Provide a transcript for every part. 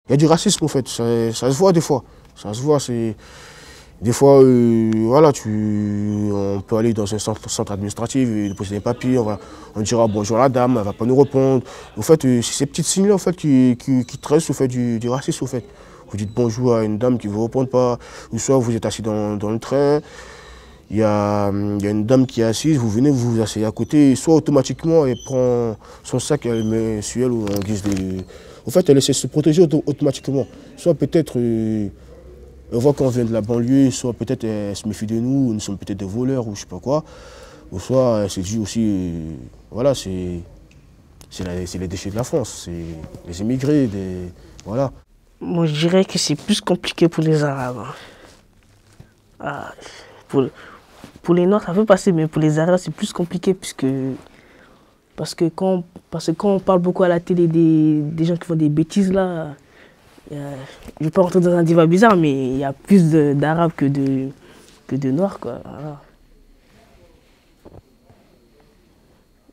Il y a du racisme en fait, ça se voit des fois. Ça se voit, c'est... Des fois, voilà, on peut aller dans un centre administratif et déposer des papiers, on dira bonjour à la dame, elle ne va pas nous répondre. En fait, c'est ces petits signes-là en fait, qui tressent au fait, du racisme. En fait. Vous dites bonjour à une dame qui ne vous répond pas, ou soit vous êtes assis dans le train, il y a une dame qui est assise, vous venez, vous vous asseyez à côté, soit automatiquement elle prend son sac et elle le met sur elle ou en guise de... En fait, elle essaie de se protéger automatiquement. Soit peut-être... on voit qu'on vient de la banlieue, soit peut-être elle se méfie de nous, nous sommes peut-être des voleurs ou je sais pas quoi. Ou soit elle se dit aussi, voilà, c'est les déchets de la France, c'est les immigrés, voilà. Moi je dirais que c'est plus compliqué pour les Arabes. Ah, pour les Noirs ça peut passer, mais pour les Arabes c'est plus compliqué parce que quand on parle beaucoup à la télé des gens qui font des bêtises là, je ne vais pas rentrer dans un débat bizarre, mais il y a plus d'Arabes que de Noirs, quoi. Voilà.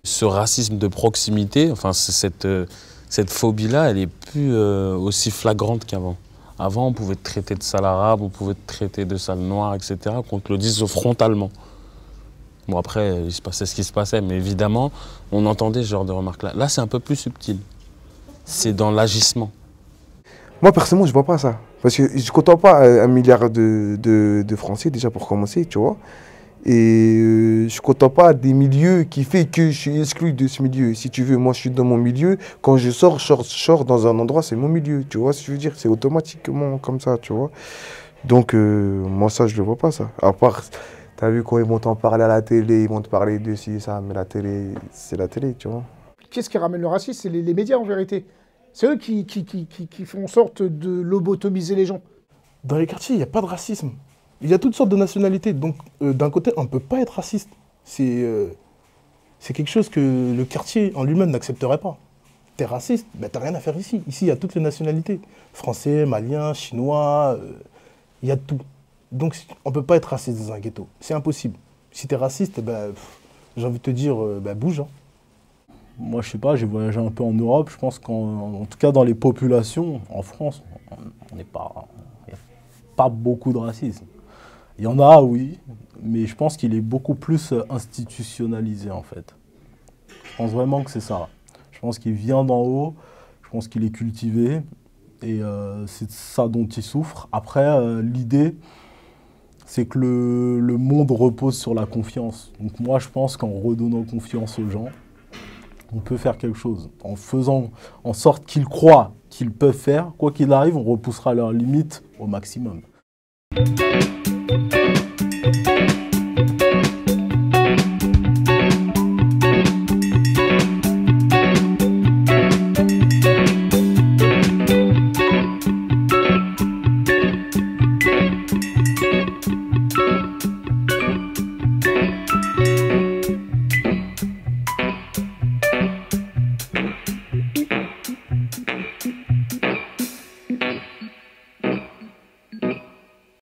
Ce racisme de proximité, enfin cette phobie-là, elle n'est plus aussi flagrante qu'avant. Avant, on pouvait te traiter de sale arabe, on pouvait te traiter de sale noir, etc., qu'on te le dise frontalement. Bon, après, il se passait ce qui se passait, mais évidemment, on entendait ce genre de remarques-là. Là, c'est un peu plus subtil. C'est dans l'agissement. Moi, personnellement, je ne vois pas ça. Parce que je ne côtoie pas 1 milliard de Français, déjà pour commencer, tu vois. Et je ne côtoie pas des milieux qui fait que je suis exclu de ce milieu. Si tu veux, moi, je suis dans mon milieu. Quand je sors dans un endroit, c'est mon milieu. Tu vois ce que je veux dire? C'est automatiquement comme ça, tu vois. Donc, moi, ça, je ne le vois pas, ça. À part, tu as vu, quand ils vont t'en parler à la télé, ils vont te parler de ci, ça. Mais la télé, c'est la télé, tu vois. Qu'est-ce qui ramène le racisme? C'est les médias, en vérité. C'est eux qui font en sorte de lobotomiser les gens. Dans les quartiers, il n'y a pas de racisme. Il y a toutes sortes de nationalités. Donc, d'un côté, on ne peut pas être raciste. C'est quelque chose que le quartier en lui-même n'accepterait pas. T'es raciste, ben t'as rien à faire ici. Ici, il y a toutes les nationalités. Français, Maliens, Chinois, il y a de tout. Donc, on ne peut pas être raciste dans un ghetto. C'est impossible. Si t'es raciste, ben, j'ai envie de te dire, ben, bouge. Hein. Moi, je sais pas, j'ai voyagé un peu en Europe. Je pense qu'en tout cas, dans les populations, en France, il n'y a pas beaucoup de racisme. Il y en a, oui, mais je pense qu'il est beaucoup plus institutionnalisé, en fait. Je pense vraiment que c'est ça. Je pense qu'il vient d'en haut, je pense qu'il est cultivé, et c'est ça dont il souffre. Après, l'idée, c'est que le monde repose sur la confiance. Donc moi, je pense qu'en redonnant confiance aux gens, on peut faire quelque chose. En faisant en sorte qu'ils croient qu'ils peuvent faire, quoi qu'il arrive, on repoussera leurs limites au maximum.